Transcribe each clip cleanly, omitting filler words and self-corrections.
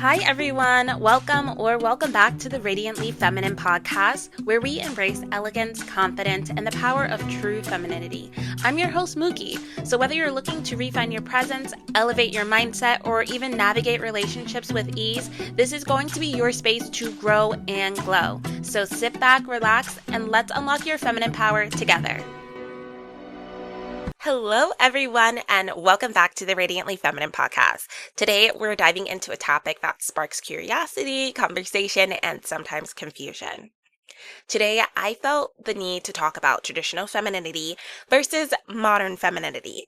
Hi, everyone. Welcome back to the Radiantly Feminine podcast, where we embrace elegance, confidence, and the power of true femininity. I'm your host, Mookie. So whether you're looking to refine your presence, elevate your mindset, or even navigate relationships with ease, this is going to be your space to grow and glow. So sit back, relax, and let's unlock your feminine power together. Hello, everyone, and welcome back to the Radiantly Feminine podcast. Today, we're diving into a topic that sparks curiosity, conversation, and sometimes confusion. Today, I felt the need to talk about traditional femininity versus modern femininity.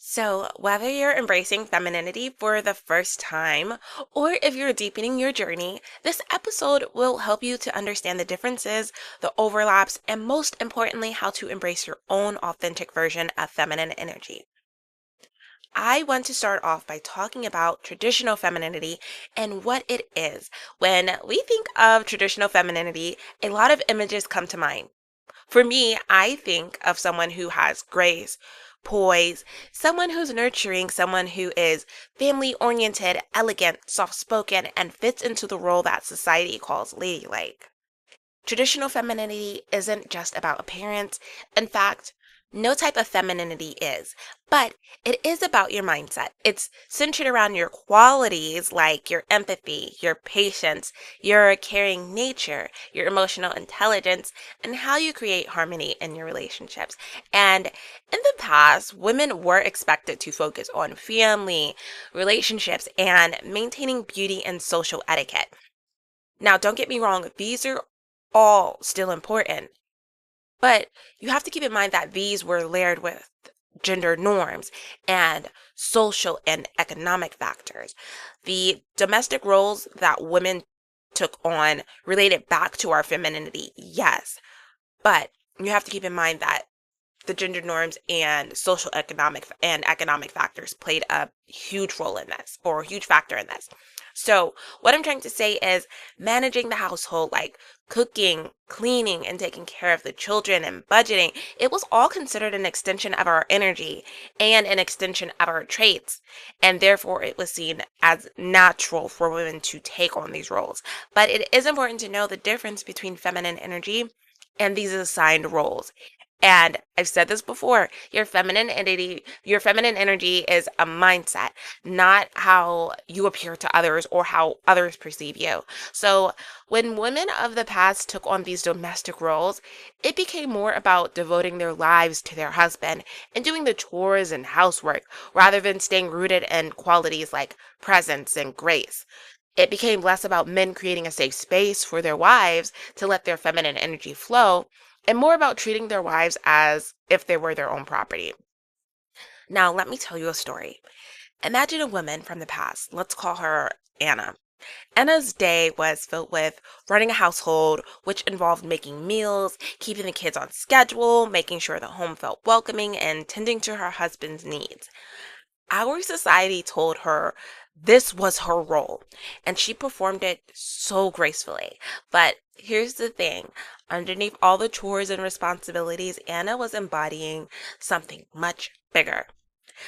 So, whether you're embracing femininity for the first time or if you're deepening your journey, this episode will help you to understand the differences, the overlaps, and most importantly, how to embrace your own authentic version of feminine energy. I want to start off by talking about traditional femininity and what it is. When we think of traditional femininity, a lot of images come to mind. For me, I think of someone who has grace, poise, someone who's nurturing, someone who is family oriented, elegant, soft spoken, and fits into the role that society calls ladylike. Traditional femininity isn't just about appearance. In fact, no type of femininity is, but it is about your mindset. It's centered around your qualities like your empathy, your patience, your caring nature, your emotional intelligence, and how you create harmony in your relationships. And in the past, women were expected to focus on family, relationships, and maintaining beauty and social etiquette. Now, don't get me wrong, these are all still important, but you have to keep in mind that these were layered with gender norms and social and economic factors. The domestic roles that women took on related back to our femininity, yes, but you have to keep in mind that the gender norms and social economic factors played a huge role in this, or a huge factor in this. So what I'm trying to say is managing the household, like cooking, cleaning, and taking care of the children and budgeting, it was all considered an extension of our energy and an extension of our traits. And therefore it was seen as natural for women to take on these roles. But it is important to know the difference between feminine energy and these assigned roles. And I've said this before, your feminine energy is a mindset, not how you appear to others or how others perceive you. So when women of the past took on these domestic roles, it became more about devoting their lives to their husband and doing the chores and housework rather than staying rooted in qualities like presence and grace. It became less about men creating a safe space for their wives to let their feminine energy flow and more about treating their wives as if they were their own property. Now, let me tell you a story. Imagine a woman from the past. Let's call her Anna. Anna's day was filled with running a household, which involved making meals, keeping the kids on schedule, making sure the home felt welcoming, and tending to her husband's needs. Our society told her this was her role, and she performed it so gracefully. But here's the thing, underneath all the chores and responsibilities, Anna was embodying something much bigger.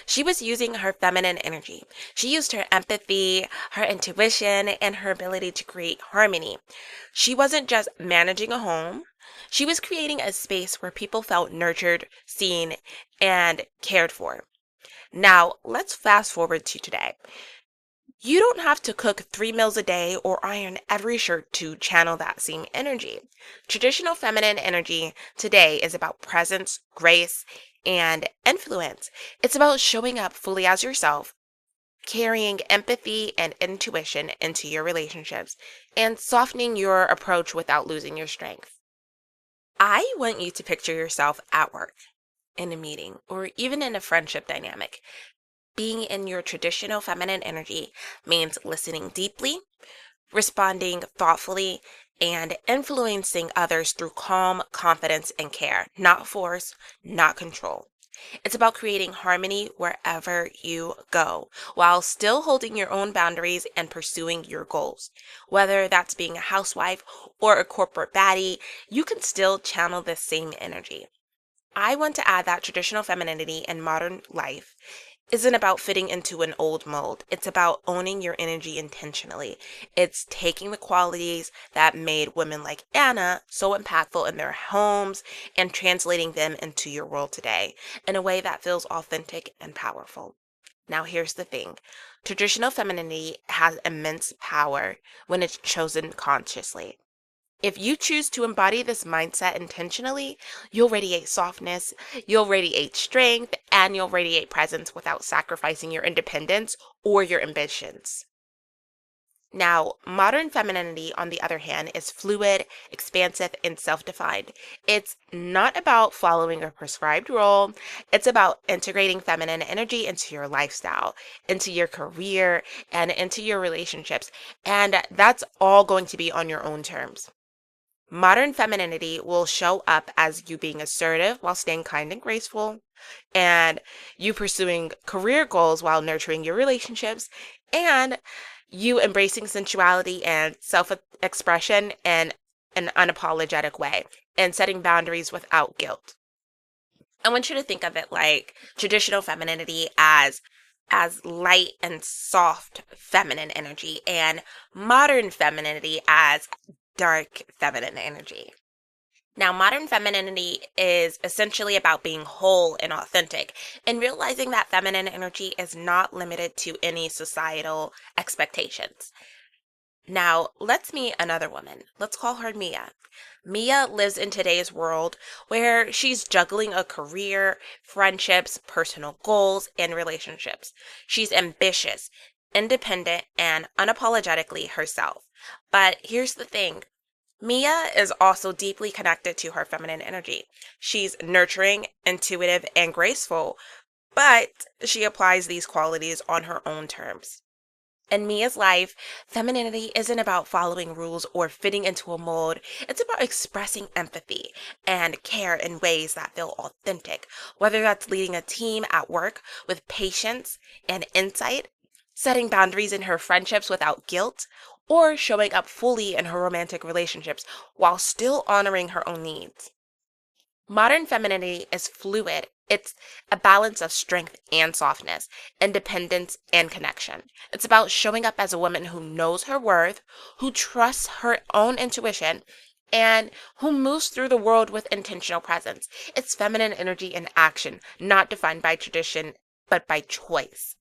She was using her feminine energy. She used her empathy, her intuition, and her ability to create harmony. She wasn't just managing a home, she was creating a space where people felt nurtured, seen, and cared for. Now, let's fast forward to today. You don't have to cook 3 meals a day or iron every shirt to channel that same energy. Traditional feminine energy today is about presence, grace, and influence. It's about showing up fully as yourself, carrying empathy and intuition into your relationships, and softening your approach without losing your strength. I want you to picture yourself at work, in a meeting, or even in a friendship dynamic. Being in your traditional feminine energy means listening deeply, responding thoughtfully, and influencing others through calm, confidence, and care, not force, not control. It's about creating harmony wherever you go, while still holding your own boundaries and pursuing your goals. Whether that's being a housewife or a corporate baddie, you can still channel the same energy. I want to add that traditional femininity in modern life isn't about fitting into an old mold. It's about owning your energy intentionally. It's taking the qualities that made women like Anna so impactful in their homes and translating them into your world today in a way that feels authentic and powerful. Now, here's the thing: traditional femininity has immense power when it's chosen consciously. If you choose to embody this mindset intentionally, you'll radiate softness, you'll radiate strength, and you'll radiate presence without sacrificing your independence or your ambitions. Now, modern femininity, on the other hand, is fluid, expansive, and self defined. It's not about following a prescribed role, it's about integrating feminine energy into your lifestyle, into your career, and into your relationships. And that's all going to be on your own terms. Modern femininity will show up as you being assertive while staying kind and graceful, and you pursuing career goals while nurturing your relationships, and you embracing sensuality and self expression in an unapologetic way, and setting boundaries without guilt. I want you to think of it like traditional femininity as light and soft feminine energy, and modern femininity as dark feminine energy. Now, modern femininity is essentially about being whole and authentic and realizing that feminine energy is not limited to any societal expectations. Now, let's meet another woman. Let's call her Mia. Mia lives in today's world where she's juggling a career, friendships, personal goals, and relationships. She's ambitious, independent, and unapologetically herself. But here's the thing: Mia is also deeply connected to her feminine energy. She's nurturing, intuitive, and graceful, but she applies these qualities on her own terms. In Mia's life, femininity isn't about following rules or fitting into a mold. It's about expressing empathy and care in ways that feel authentic, whether that's leading a team at work with patience and insight, setting boundaries in her friendships without guilt, or showing up fully in her romantic relationships while still honoring her own needs. Modern femininity is fluid. It's a balance of strength and softness, independence and connection. It's about showing up as a woman who knows her worth, who trusts her own intuition, and who moves through the world with intentional presence. It's feminine energy in action, not defined by tradition, but by choice.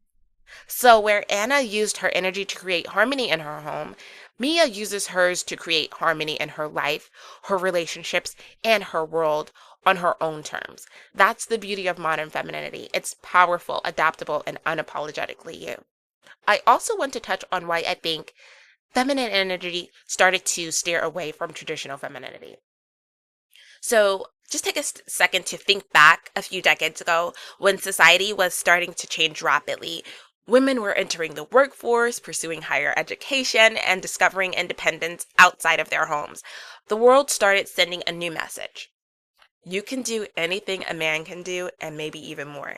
So, where Anna used her energy to create harmony in her home, Mia uses hers to create harmony in her life, her relationships, and her world on her own terms. That's the beauty of modern femininity. It's powerful, adaptable, and unapologetically you. I also want to touch on why I think feminine energy started to steer away from traditional femininity. So, just take a second to think back a few decades ago when society was starting to change rapidly. Women were entering the workforce, pursuing higher education, and discovering independence outside of their homes. The world started sending a new message: you can do anything a man can do, and maybe even more.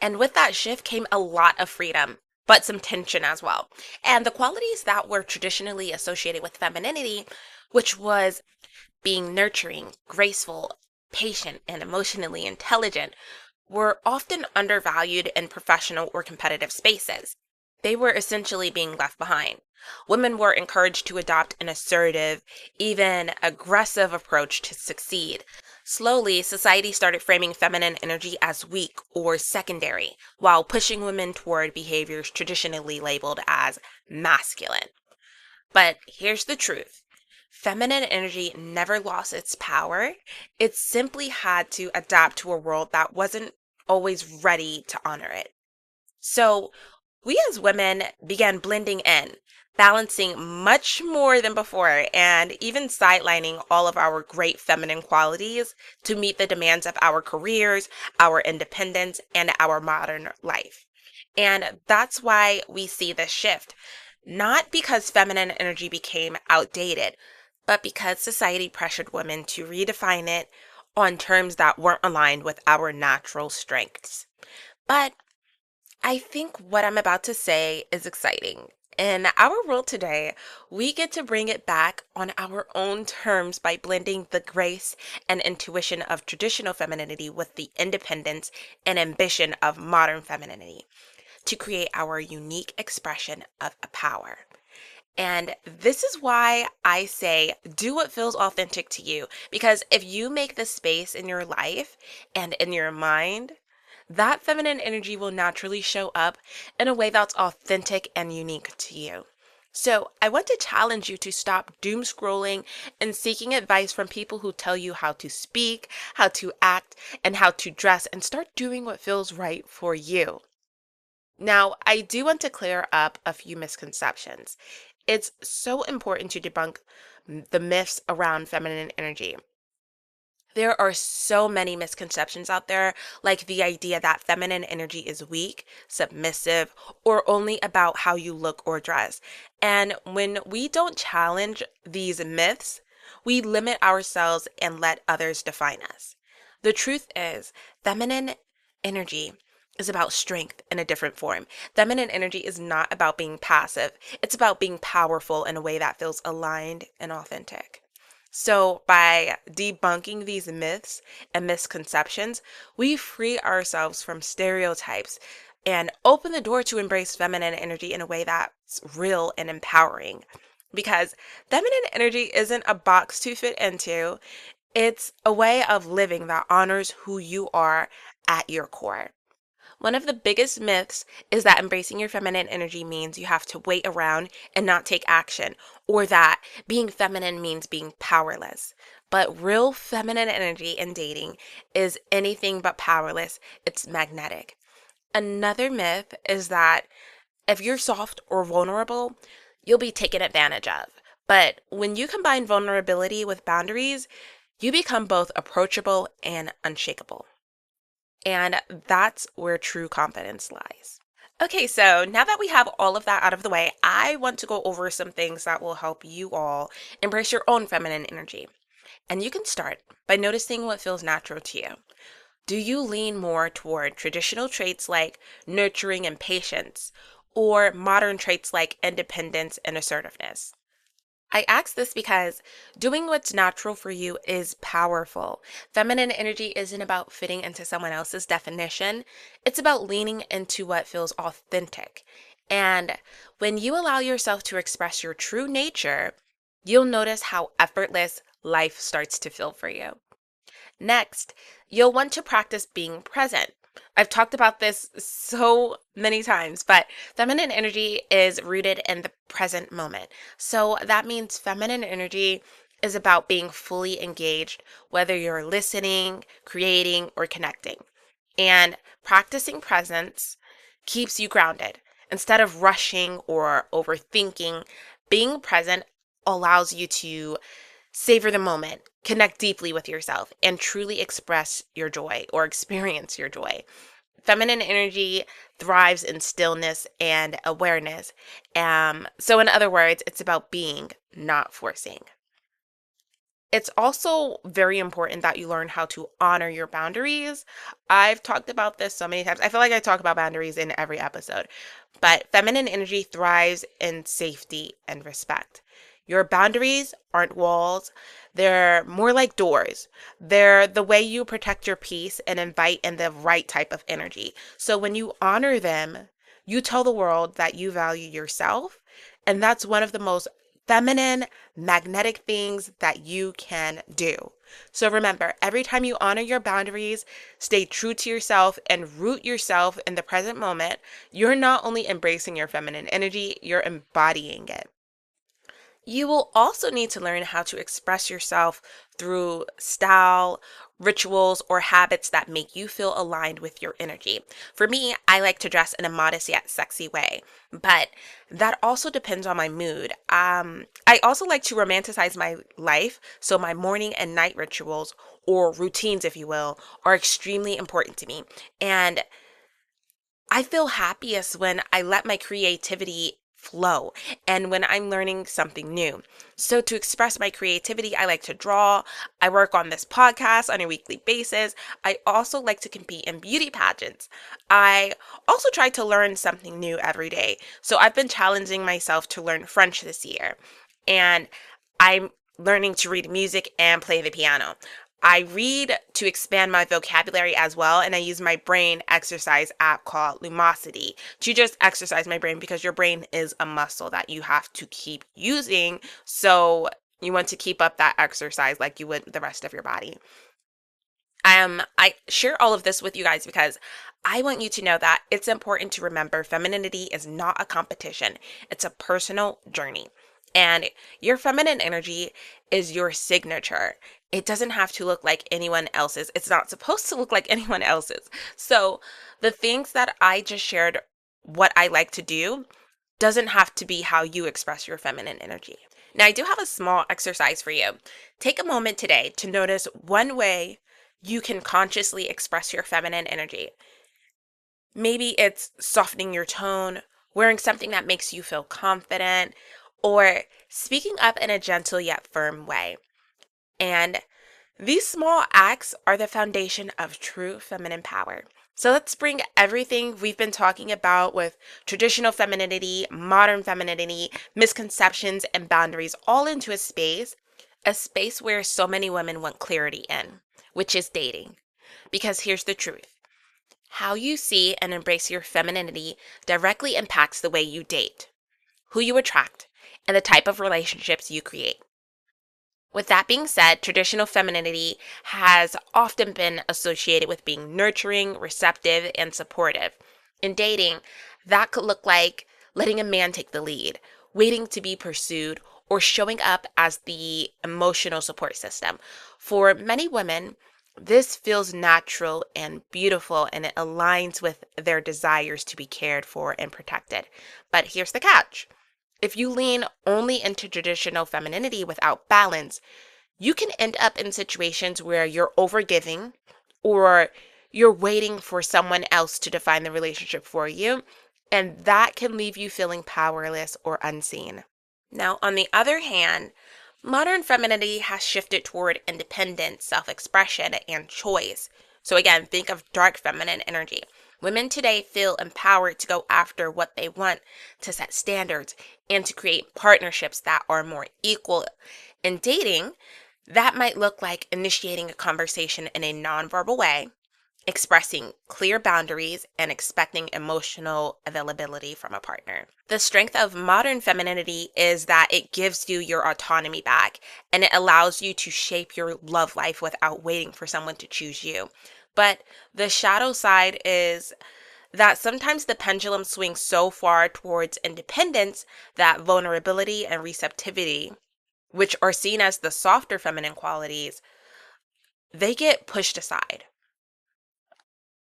And with that shift came a lot of freedom, but some tension as well. And the qualities that were traditionally associated with femininity, which was being nurturing, graceful, patient, and emotionally intelligent, were often undervalued in professional or competitive spaces. They were essentially being left behind. Women were encouraged to adopt an assertive, even aggressive approach to succeed. Slowly, society started framing feminine energy as weak or secondary, while pushing women toward behaviors traditionally labeled as masculine. But here's the truth: feminine energy never lost its power. It simply had to adapt to a world that wasn't always ready to honor it. So, we as women began blending in, balancing much more than before, and even sidelining all of our great feminine qualities to meet the demands of our careers, our independence, and our modern life. And that's why we see this shift. Not because feminine energy became outdated, but because society pressured women to redefine it on terms that weren't aligned with our natural strengths. But I think what I'm about to say is exciting. In our world today, we get to bring it back on our own terms by blending the grace and intuition of traditional femininity with the independence and ambition of modern femininity to create our unique expression of power. And this is why I say do what feels authentic to you. Because if you make the space in your life and in your mind, that feminine energy will naturally show up in a way that's authentic and unique to you. So, I want to challenge you to stop doom scrolling and seeking advice from people who tell you how to speak, how to act, and how to dress, and start doing what feels right for you. Now, I do want to clear up a few misconceptions. It's so important to debunk the myths around feminine energy. There are so many misconceptions out there, like the idea that feminine energy is weak, submissive, or only about how you look or dress. And when we don't challenge these myths, we limit ourselves and let others define us. The truth is, feminine energy is about strength in a different form. Feminine energy is not about being passive, it's about being powerful in a way that feels aligned and authentic. So, by debunking these myths and misconceptions, we free ourselves from stereotypes and open the door to embrace feminine energy in a way that's real and empowering. Because feminine energy isn't a box to fit into, it's a way of living that honors who you are at your core. One of the biggest myths is that embracing your feminine energy means you have to wait around and not take action, or that being feminine means being powerless. But real feminine energy in dating is anything but powerless, it's magnetic. Another myth is that if you're soft or vulnerable, you'll be taken advantage of. But when you combine vulnerability with boundaries, you become both approachable and unshakable. And that's where true confidence lies. Okay, so now that we have all of that out of the way, I want to go over some things that will help you all embrace your own feminine energy. And you can start by noticing what feels natural to you. Do you lean more toward traditional traits like nurturing and patience, or modern traits like independence and assertiveness? I ask this because doing what's natural for you is powerful. Feminine energy isn't about fitting into someone else's definition, it's about leaning into what feels authentic. And when you allow yourself to express your true nature, you'll notice how effortless life starts to feel for you. Next, you'll want to practice being present. I've talked about this so many times, but feminine energy is rooted in the present moment. So that means feminine energy is about being fully engaged, whether you're listening, creating, or connecting. And practicing presence keeps you grounded. Instead of rushing or overthinking, being present allows you to savor the moment, connect deeply with yourself, and truly express your joy or experience your joy. Feminine energy thrives in stillness and awareness. So, in other words, it's about being, not forcing. It's also very important that you learn how to honor your boundaries. I've talked about this so many times. I feel like I talk about boundaries in every episode, but feminine energy thrives in safety and respect. Your boundaries aren't walls, they're more like doors. They're the way you protect your peace and invite in the right type of energy. So when you honor them, you tell the world that you value yourself. And that's one of the most feminine, magnetic things that you can do. So remember, every time you honor your boundaries, stay true to yourself, and root yourself in the present moment, you're not only embracing your feminine energy, you're embodying it. You will also need to learn how to express yourself through style, rituals, or habits that make you feel aligned with your energy. For me, I like to dress in a modest yet sexy way, but that also depends on my mood. I also like to romanticize my life, so my morning and night rituals, or routines, if you will, are extremely important to me. And I feel happiest when I let my creativity flow and when I'm learning something new. So to express my creativity, I like to draw. I work on this podcast on a weekly basis. I also like to compete in beauty pageants. I also try to learn something new every day. So I've been challenging myself to learn French this year. And I'm learning to read music and play the piano. I read to expand my vocabulary as well, and I use my brain exercise app called Lumosity to just exercise my brain because your brain is a muscle that you have to keep using. So you want to keep up that exercise like you would the rest of your body. I share all of this with you guys because I want you to know that it's important to remember femininity is not a competition. It's a personal journey. And your feminine energy is your signature. It doesn't have to look like anyone else's. It's not supposed to look like anyone else's. So the things that I just shared, what I like to do, doesn't have to be how you express your feminine energy. Now, I do have a small exercise for you. Take a moment today to notice one way you can consciously express your feminine energy. Maybe it's softening your tone, wearing something that makes you feel confident, or speaking up in a gentle yet firm way. And these small acts are the foundation of true feminine power. So let's bring everything we've been talking about with traditional femininity, modern femininity, misconceptions, and boundaries all into a space where so many women want clarity in, which is dating. Because here's the truth. How you see and embrace your femininity directly impacts the way you date, who you attract, and the type of relationships you create. With that being said, traditional femininity has often been associated with being nurturing, receptive, and supportive. In dating, that could look like letting a man take the lead, waiting to be pursued, or showing up as the emotional support system. For many women, this feels natural and beautiful, and it aligns with their desires to be cared for and protected. But here's the catch. If you lean only into traditional femininity without balance, you can end up in situations where you're overgiving or you're waiting for someone else to define the relationship for you, and that can leave you feeling powerless or unseen. Now, on the other hand, modern femininity has shifted toward independence, self expression, and choice. So, again, think of dark feminine energy. Women today feel empowered to go after what they want, to set standards, and to create partnerships that are more equal. In dating, that might look like initiating a conversation in a nonverbal way, expressing clear boundaries, and expecting emotional availability from a partner. The strength of modern femininity is that it gives you your autonomy back and it allows you to shape your love life without waiting for someone to choose you. But the shadow side is that sometimes the pendulum swings so far towards independence that vulnerability and receptivity, which are seen as the softer feminine qualities, they get pushed aside.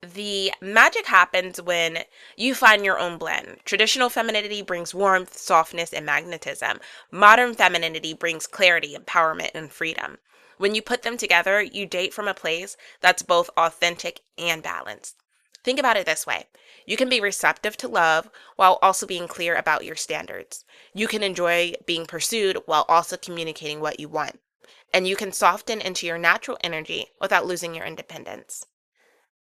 The magic happens when you find your own blend. Traditional femininity brings warmth, softness, and magnetism. Modern femininity brings clarity, empowerment, and freedom. When you put them together, you date from a place that's both authentic and balanced. Think about it this way. You can be receptive to love while also being clear about your standards. You can enjoy being pursued while also communicating what you want. And you can soften into your natural energy without losing your independence.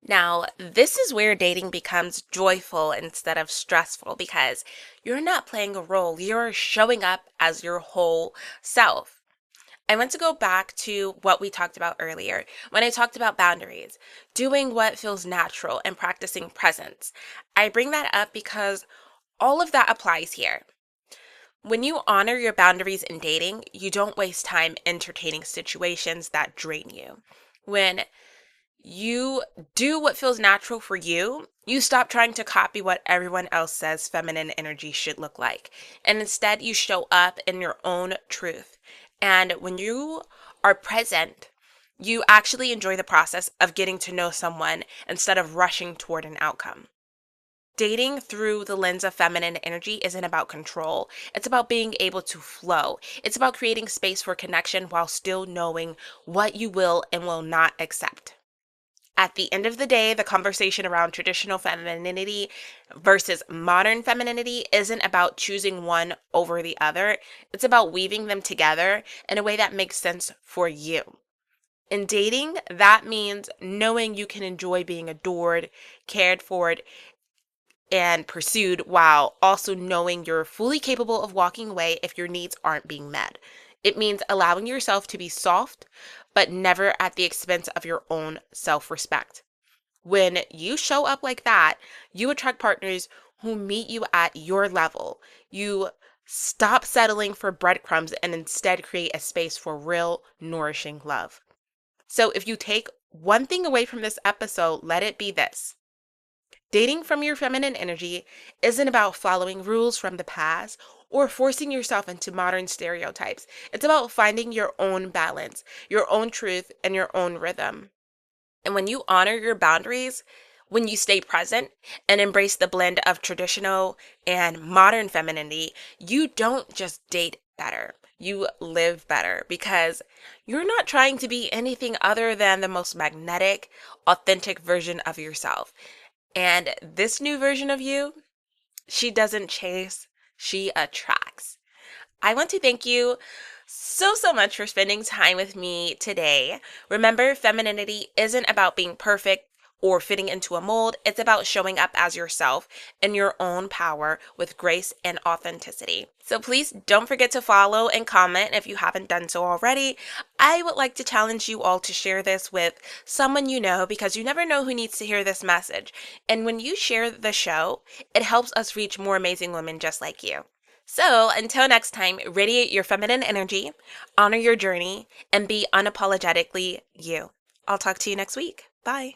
Now, this is where dating becomes joyful instead of stressful because you're not playing a role, you're showing up as your whole self. I want to go back to what we talked about earlier when I talked about boundaries, doing what feels natural and practicing presence. I bring that up because all of that applies here. When you honor your boundaries in dating, you don't waste time entertaining situations that drain you. When you do what feels natural for you, you stop trying to copy what everyone else says feminine energy should look like. And instead, you show up in your own truth. And when you are present, you actually enjoy the process of getting to know someone instead of rushing toward an outcome. Dating through the lens of feminine energy isn't about control. It's about being able to flow. It's about creating space for connection while still knowing what you will and will not accept. At the end of the day, the conversation around traditional femininity versus modern femininity isn't about choosing one over the other. It's about weaving them together in a way that makes sense for you. In dating, that means knowing you can enjoy being adored, cared for, and pursued while also knowing you're fully capable of walking away if your needs aren't being met. It means allowing yourself to be soft, but never at the expense of your own self respect. When you show up like that, you attract partners who meet you at your level. You stop settling for breadcrumbs and instead create a space for real, nourishing love. So, if you take one thing away from this episode, let it be this: dating from your feminine energy isn't about following rules from the past or forcing yourself into modern stereotypes. It's about finding your own balance, your own truth, and your own rhythm. And when you honor your boundaries, when you stay present and embrace the blend of traditional and modern femininity, you don't just date better. You live better because you're not trying to be anything other than the most magnetic, authentic version of yourself. And this new version of you, she doesn't chase, she attracts. I want to thank you so much for spending time with me today. Remember, femininity isn't about being perfect or fitting into a mold. It's about showing up as yourself in your own power with grace and authenticity. So please don't forget to follow and comment if you haven't done so already. I would like to challenge you all to share this with someone you know, because you never know who needs to hear this message. And when you share the show, it helps us reach more amazing women just like you. So until next time, radiate your feminine energy, honor your journey, and be unapologetically you. I'll talk to you next week. Bye.